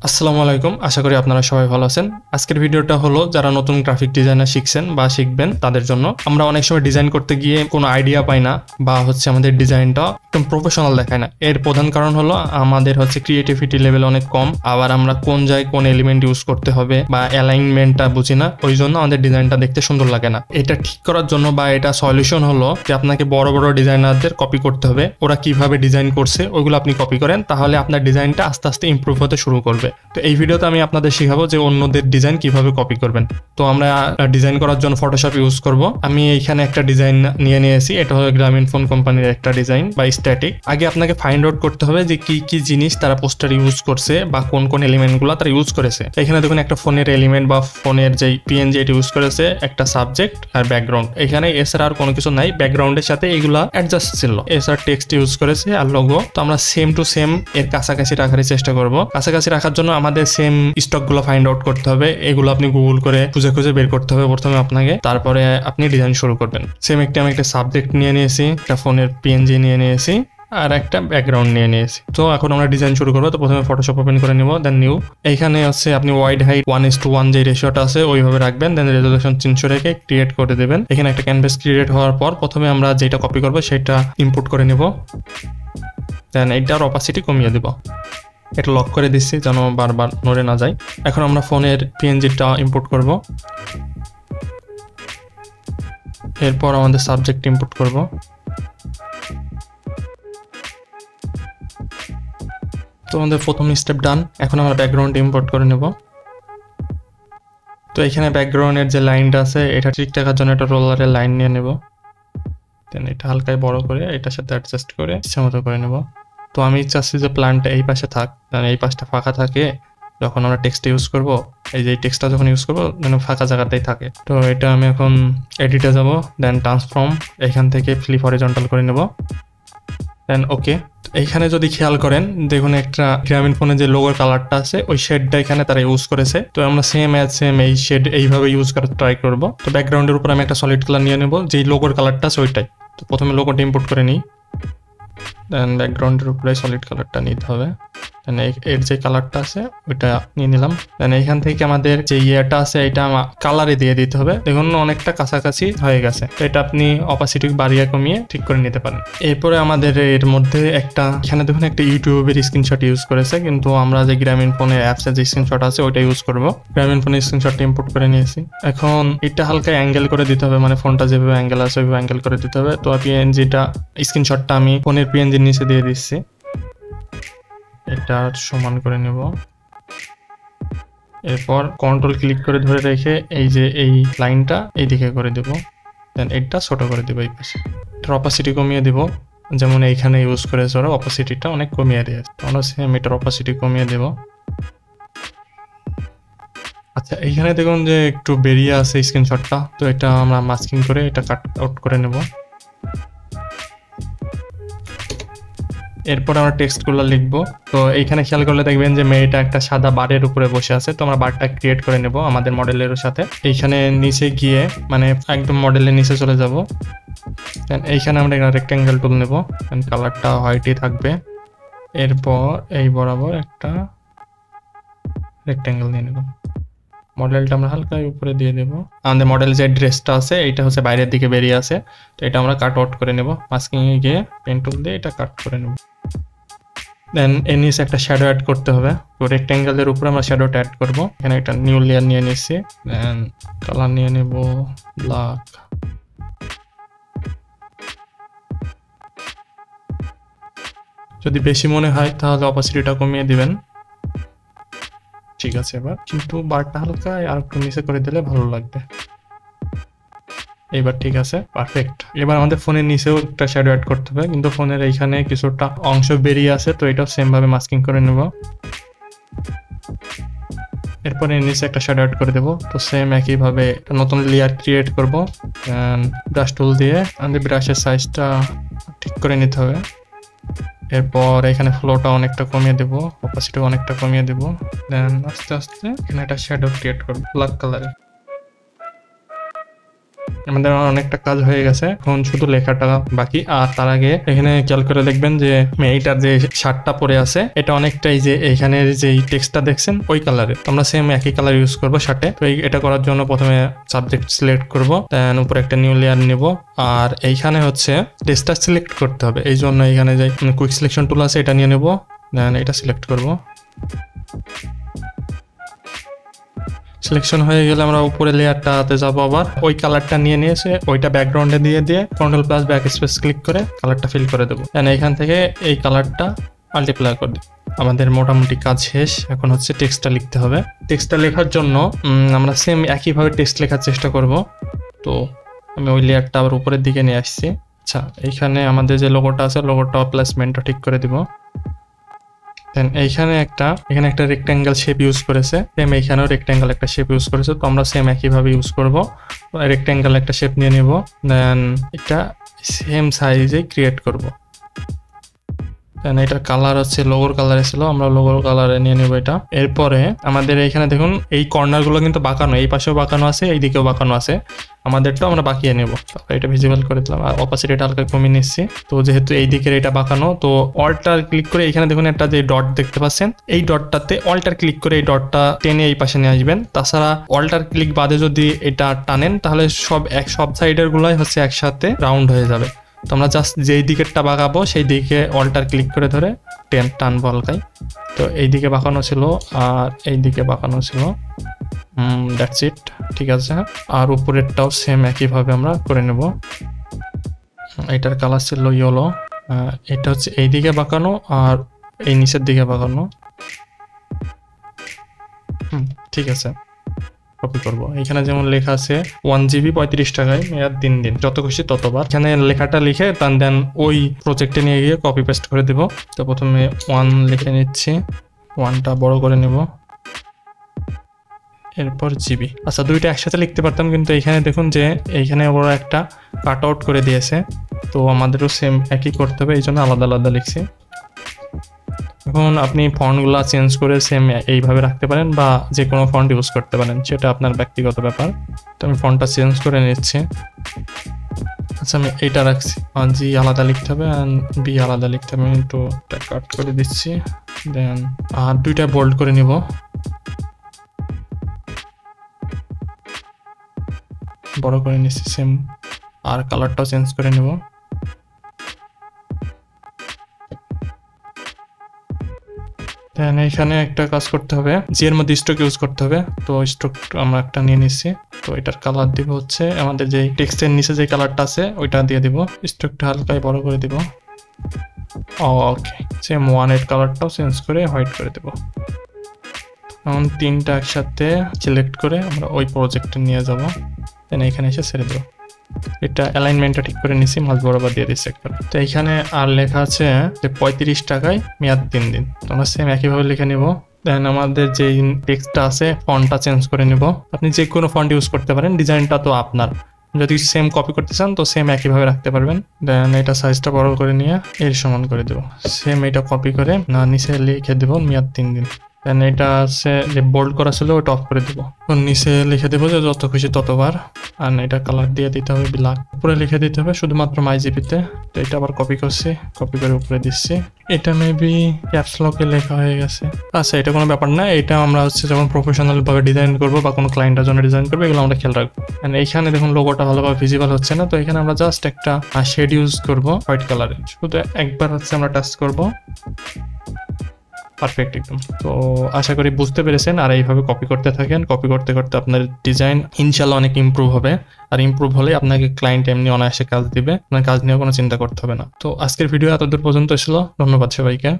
আসসালামু আলাইকুম, আশা করি আপনারা সবাই ভালো আছেন। আজকের ভিডিওটা হলো যারা নতুন গ্রাফিক ডিজাইনার শিখছেন বা শিখবেন তাদের জন্য। আমরা অনেক সময় ডিজাইন করতে গিয়ে কোনো আইডিয়া পাই না বা আমাদের ডিজাইনটা একদম প্রফেশনাল দেখায় না। এর প্রধান কারণ হলো আমাদের ক্রিয়েটিভিটি লেভেল অনেক কম, আবার আমরা কোন জায়গায় কোন এলিমেন্ট ইউজ করতে হবে বা অ্যালাইনমেন্টটা বুঝি না, ওই জন্য আমাদের ডিজাইনটা দেখতে সুন্দর লাগে না। এটা ঠিক করার জন্য বা এটা সলিউশন হলো যে আপনাকে বড় বড় ডিজাইনারদের কপি করতে হবে। ওরা কিভাবে ডিজাইন করছে ওইগুলো আপনি কপি করেন, তাহলে আপনার ডিজাইনটা আস্তে আস্তে ইমপ্রুভ হতে শুরু করবে। তো এই ভিডিওতে আমি আপনাদের শেখাবো যে অন্যদের ডিজাইন কিভাবে কপি করবেন। তো আমরা ডিজাইন করার জন্য ফটোশপ ইউজ করব। আমি এইখানে একটা ডিজাইন নিয়ে নিয়েছি, এটা হলো গ্রামীণফোন কোম্পানির একটা ডিজাইন বা স্ট্যাটিক। আগে আপনাকে ফাইন্ড আউট করতে হবে যে কি কি জিনিস তারা পোস্টার ইউজ করছে বা কোন কোন এলিমেন্টগুলো তারা ইউজ করেছে। এখানে দেখুন একটা ফোনের এলিমেন্ট বা ফোনের যে পিএনজি এটা ইউজ করেছে, একটা সাবজেক্ট আর ব্যাকগ্রাউন্ড। এখানে এছাড়া আর কোনো কিছু নাই, ব্যাকগ্রাউন্ডের সাথে এগুলা অ্যাডজাস্ট ছিল। এছাড়া টেক্সট ইউজ করেছে আর লোগো। তো আমরা সেম টু সেম এর কাছাকাছি রাখার চেষ্টা করব। কাছাকাছি রাখার জন্য আমাদের সেম স্টকগুলো ফাইন্ড আউট করতে হবে। এগুলো আপনি গুগল করে খুঁজে খুঁজে বের করতে হবে প্রথমে আপনাকে, তারপরে আপনি ডিজাইন শুরু করবেন। সেম আমি একটা সাবজেক্ট নিয়ে নিয়েছি, একটা ফোনের পিএনজি নিয়ে নিয়েছি আর একটা ব্যাকগ্রাউন্ড নিয়ে নিয়েছি। তো এখন আমরা ডিজাইন শুরু করবো। তো প্রথমে ফটোশপ ওপেন করে নিব, দেন নিউ। এইখানে আপনি ওয়াইড হাইট 1:1 যে রেশিওটা আছে ওইভাবে রাখবেন, দেন রেজলিউশন 300 রেখে ক্রিয়েট করে দেবেন। এখানে একটা ক্যানভাস ক্রিয়েট হওয়ার পর প্রথমে আমরা যেটা কপি করবো সেটা ইনপুট করে নিব, দেন এইটার অপাসিটি কমিয়ে দিব। এটা লক করে দিচ্ছি যেন বারবার নড়ে না যায়। এখন আমরা ফোনের পিএনজিটা ইম্পোর্ট করব, এরপর আমাদের সাবজেক্ট ইম্পোর্ট করব। তো আমাদের প্রথম স্টেপ ডান। এখন আমরা ব্যাকগ্রাউন্ড ইম্পোর্ট করে নেব। তো এখানে ব্যাকগ্রাউন্ডের যে লাইনটা আছে এটা ঠিক রাখার জন্য একটা রোলারের লাইন নিয়ে নেব, দেন এটা হালকায় বড় করে এটার সাথে অ্যাডজাস্ট করে ইচ্ছা মতো করে নেব। তো আমি চাচ্ছি যে প্ল্যানটা এই পাশে থাক, কারণ এই পাশটা ফাঁকা থাকে। যখন আমরা টেক্সট ইউজ করব, এই যে টেক্সটটা যখন ইউজ করবো যেন ফাঁকা জায়গাতেই থাকে। তো এটা আমি এখন এডিটে যাব, দেন ট্রান্সফর্ম, এখান থেকে ফ্লিপ হরিজন্টাল করে নেব, দেন ওকে। এইখানে যদি খেয়াল করেন দেখুন একটা গ্রামীণফোনে যে লোগোর কালারটা আছে ওই শেডটা এখানে তারা ইউজ করেছে। তো আমরা সেম এই শেড এইভাবে ইউজ করার ট্রাই করব। তো ব্যাকগ্রাউন্ডের উপর আমি একটা সলিড কালার নিয়ে নেব, যেই লোগোর কালারটা আছে ওইটাই। তো প্রথমে লোগোটা ইম্পোর্ট করে নিই, দেন ব্যাকগ্রাউন্ডের উপরে সলিড কালারটা নিতে হবে। দেন এর যে কালারটা আছে ওইটা নিয়ে নিলাম। দেন এইখান থেকে আমাদের যে ইয়েটা আছে এটা কালারে দিয়ে দিতে হবে। দেখুন অনেকটা কাছাকাছি হয়ে গেছে। তো এটা আপনি অপাসিটি বাড়িয়ে কমিয়ে ঠিক করে নিতে পারেন। এরপরে আমাদের এর মধ্যে এখানে দেখুন একটা ইউটিউবের স্ক্রিনশট ইউজ করেছে, কিন্তু আমরা যে গ্রামীণফোনের অ্যাপসের যে স্ক্রিনশট আছে ওইটা ইউজ করবো। গ্রামীণফোনের স্ক্রিনশটটা ইম্পোর্ট করে নিয়েছি। এখন এটা হালকা অ্যাঙ্গেল করে দিতে হবে, মানে ফোনটা যেভাবে অ্যাঙ্গেল আছে ওইভাবে অ্যাঙ্গেল করে দিতে হবে। তো পিএনজিটা স্ক্রিনশটটা আমি ফোনের পিএনজির নিচে দিয়ে দিচ্ছি, এটা সমান করে নেব। এরপর কন্ট্রোল ক্লিক করে ধরে রেখে এই যে এই লাইনটা এই দিকে করে দেব, দেন এটা ছোট করে দেবো এই পাশে। এটার অপাসিটি কমিয়ে দেব, যেমন এইখানে ইউজ করেছে ওরা অপাসিটিটা অনেক কমিয়ে দিয়েছে। তো আমরা সেম এটার অপাসিটি কমিয়ে দেব। আচ্ছা এইখানে দেখুন যে একটু বেরিয়ে আছে স্ক্রিনশটটা, তো এটা আমরা মাস্কিং করে এটা কাট আউট করে নেব। এরপর আমরা টেক্সটগুলো লিখবো। তো এইখানে খেয়াল করলে দেখবেন যে মেয়েটা একটা সাদা বারের উপরে বসে আছে। তো আমরা বারটা ক্রিয়েট করে নেব আমাদের মডেলের সাথে। এইখানে নিচে গিয়ে মানে একদম মডেলের নিচে চলে যাব, দেন এইখানে আমরা একটা রেক্ট্যাঙ্গেল টুল নেব, দেন কালারটা হোয়াইটই থাকবে। এরপর এই বরাবর একটা রেক্ট্যাঙ্গেল নিয়ে নেব, মডেলটা আমরা হালকা উপরে দিয়ে দেব। আমাদের মডেল যে ড্রেসটা আছে এইটা বাইরের দিকে বেরিয়ে আছে, তো এটা আমরা কাট আউট করে নেব। মাস্কিং এ গিয়ে পেন টুল দিয়ে এটা কাট করে নেব। দেন এর নিচে একটা শ্যাডো অ্যাড করতে হবে। তো রেক্ট্যাঙ্গেলের উপরে আমরা শ্যাডোটা অ্যাড করব। এখানে একটা নিউ লেয়ার নিয়ে নিচ্ছি, দেন কালার নিয়ে নেব ব্ল্যাক। যদি বেশি মনে হয় তাহলে অপাসিটিটা কমিয়ে দিবেন। ঠিক আছে, এবার কিন্তু বারটা হালকা আর একটু নিচে করে দিলে ভালো লাগবে। এইবার ঠিক আছে, পারফেক্ট। এবার আমাদের ফোনের নিচেও একটা শ্যাডো অ্যাড করতে হবে, কিন্তু ফোনের এইখানে কিছুটা অংশ বেরিয়ে আছে, তো এটাও সেম ভাবে মাস্কিং করে নেব। এরপরে নিচে একটা শ্যাডো অ্যাড করে দেব। তো সেম একইভাবে একটা নতুন লেয়ার ক্রিয়েট করব, ব্রাশ টুল দিয়ে আমাদের ব্রাশের সাইজটা ঠিক করে নিতে হবে। এরপর এখানে ফ্লোটা অনেকটা কমিয়ে দেব, অপাসিটি অনেকটা কমিয়ে দেব, দেন আস্তে আস্তে এখানে একটা শ্যাডো ক্রিয়েট করব ব্ল্যাক কালারে। আমাদের অনেকটা কাজ হয়ে গেছে, এখন শুধু লেখাটা বাকি। আর তার আগে এখানে খেয়াল করে দেখবেন যে এইটার যে শার্টটা পরে আছে এটা অনেকটাই যে এইখানে যে টেক্সটটা দেখছেন ওই কালারের, আমরা সেম একই কালার ইউজ করবো শার্টে। তো এটা করার জন্য প্রথমে সাবজেক্ট সিলেক্ট করব, দেন উপরে একটা নিউ লেয়ার নিব, আর এইখানে হচ্ছে টেক্সটটা সিলেক্ট করতে হবে। এই জন্য এখানে যে কুইক সিলেকশন টুল আছে এটা নিয়ে নেব, দেন এটা সিলেক্ট করব। সিলেকশন হয়ে গেলে আমরা উপরে লেয়ারটাতে যাবো, আবার ওই কালারটা নিয়ে এসে ওইটা ব্যাকগ্রাউন্ডে দিয়ে control plus back space click করে কালারটা ফিল করে দেবো। এন্ড এইখান থেকে এই কালারটা মাল্টিপ্লাই করে দেবো। আমাদের মোটামুটি কাজ শেষ, এখন হচ্ছে টেক্সটটা লিখতে হবে। টেক্সটটা লেখার জন্য আমরা সেম একইভাবে টেক্সট লেখার চেষ্টা করব। তো আমি ওই লেয়ারটা আবার উপরের দিকে নিয়ে আসছি। আচ্ছা, এইখানে আমাদের যে লোগোটা আছে লোগোটা প্লেসমেন্টটা ঠিক করে দিব। দেন এখানে একটা রেক্ট্যাঙ্গেল শেপ ইউজ করেছে, সেম এইখানেও রেক্ট্যাঙ্গেল একটা শেপ ইউজ করেছে। তো আমরা সেম একইভাবে ইউজ করব, রেক্ট্যাঙ্গেল একটা শেপ নিয়ে নেব, দেন এটা সেম সাইজে ক্রিয়েট করব। দেন এটার কালার হচ্ছে লোগোর কালারে ছিল, আমরা লোগোর কালারে নিয়ে নেব এটা। এরপরে আমাদের এখানে দেখুন এই কর্নারগুলো কিন্তু বাঁকানো, এই পাশেও বাঁকানো আছে, এই দিকেও বাঁকানো আছে, আমাদেরটাও আমরা বাঁকিয়ে নেব। এটা ভিজিবল করে দিলাম আর অপাসিটিটা হালকা কমিয়ে নিচ্ছি। তো যেহেতু এই দিকের এটা বাঁকানো, তো অল্টার ক্লিক করে এখানে দেখুন একটা যে ডট দেখতে পাচ্ছেন, এই ডটটাতে অল্টার ক্লিক করে এই ডটটা টেনে এই পাশে নিয়ে আসবেন। তাছাড়া অল্টার ক্লিক বাদে যদি এটা টানেন তাহলে সব সাইডের গুলাই হচ্ছে একসাথে রাউন্ড হয়ে যাবে। তো আমরা জাস্ট যেই দিকেরটা বাঁকাবো সেই দিকে অল্টার ক্লিক করে ধরে টানবো হালকাই। তো এই দিকে বাঁকানো ছিল আর এই দিকে বাঁকানো ছিল, দ্যাটস ইট, ঠিক আছে। আর উপরেরটাও সেম একইভাবে আমরা করে নেব। এটার কালার ছিল ইয়েলো, এটা হচ্ছে এই দিকে বাঁকানো আর এই নিচের দিকে বাঁকানো, ঠিক আছে। কপি করবো, এখানে যেমন লেখা আছে 1 GB 35 টাকায় মেয়াদ 3 দিন, যত খুশি ততবার। এখানে লেখাটা লিখে দেন ওই প্রজেক্টে নিয়ে গিয়ে কপি পেস্ট করে দেব। তো প্রথমে 1 লিখে নিচ্ছি, 1টা বড় করে নেব, এরপর জিবি। আচ্ছা, দুইটা একসাথে লিখতে পারতাম, কিন্তু এখানে দেখুন যে এইখানে ওরা একটা কাট আউট করে দিয়েছে। তো আমাদেরও সেম একই করতে হবে, এই জন্য আলাদা আলাদা লিখছি। এখন আপনি ফন্টগুলো চেঞ্জ করে সেম এইভাবে রাখতে পারেন বা যে কোনো ফন্ট ইউজ করতে পারেন, সেটা আপনার ব্যক্তিগত ব্যাপার। তো আমি ফন্টটা চেঞ্জ করে নিচ্ছি। আচ্ছা, আমি এইটা রাখছি, জি আলাদা লিখতে হবে অ্যান্ড বি আলাদা লিখতে হবে। আমি একটু কাট করে দিচ্ছি, দেন আর দুইটা বোল্ড করে নিব। বড় করে নিচ্ছি সেম, আর কালারটাও চেঞ্জ করে নেব। দেন এখানে একটা কাজ করতে হবে, জি এর মধ্যে স্ট্রোক ইউজ করতে হবে। তো স্ট্রোক আমরা একটা নিয়ে নিচ্ছি। তো এটার কালার দিব হচ্ছে আমাদের যে টেক্সটের নিচে যে কালারটা আছে ওইটা দিয়ে দিব। স্ট্রোকটা হালকাই বড় করে দিব। ওকে, সেম 1 কালারটাও চেঞ্জ করে হোয়াইট করে দেব। এখন 3টা একসাথে সিলেক্ট করে আমরা ওই প্রজেক্টে নিয়ে যাব, দেন এখানে এসে ছেড়ে দেবো। এটা অ্যালাইনমেন্টটা ঠিক করে নিছি, মাঝ বরাবর দিয়ে দিচ্ছি একবার। তো এখানে আর লেখা আছে যে 35 টাকায় মেয়াদ 3 দিন। তো আমরা সেম একইভাবে লিখে নিব। দেন আমাদের যে টেক্সটটা আছে ফন্টটা চেঞ্জ করে নিব। আপনি যে কোনো ফন্ট ইউজ করতে পারেন, ডিজাইনটা তো আপনার। যদি সেম কপি করতে চান তো সেম একইভাবে রাখতে পারবেন। দেন এটা সাইজটা বড় করে নিয়ে এর সমান করে দেবো। সেম এটা কপি করে নিচে লিখে দেবো মেয়াদ 3 দিন। দেন এটা আছে যে বোল্ড করা ছিল ওটা অফ করে দেবো। নিচে লিখে দেবো যে যত খুশি ততবার, আর এটা কালার দিয়ে দিতে হবে ব্ল্যাক। উপরে লিখে দিতে হবে শুধুমাত্র মাইজিপিতে। তো এটা আবার কপি করছি, কপি করে উপরে দিচ্ছি। এটা মেবি ক্যাপস লকে লেখা হয়ে গেছে। আচ্ছা, এটা কোনো ব্যাপার না, এটা আমরা হচ্ছে যখন প্রফেশনাল ভাবে ডিজাইন করবো বা কোনো ক্লায়েন্টের জন্য ডিজাইন করবো এগুলো আমরা খেয়াল রাখবো। এইখানে দেখুন লোগোটা ভালোভাবে ভিজিবল হচ্ছে না, তো এখানে আমরা জাস্ট একটা শেড ইউজ করবো হোয়াইট কালারের। শুধু একবার হচ্ছে আমরা টাচ করবো, পারফেক্ট একদম। তো আশা করি বুঝতে পেরেছেন, আর এইভাবে কপি করতে থাকেন। কপি করতে করতে আপনার ডিজাইন ইনশাল্লাহ অনেক ইমপ্রুভ হবে, আর ইমপ্রুভ হলে আপনাকে ক্লায়েন্ট এমনি অনায়াসে কাজ দিবে, আপনার কাজ নিয়েও কোনো চিন্তা করতে হবে না। তো আজকের ভিডিও এতদূর পর্যন্ত ছিল, ধন্যবাদ সবাইকে।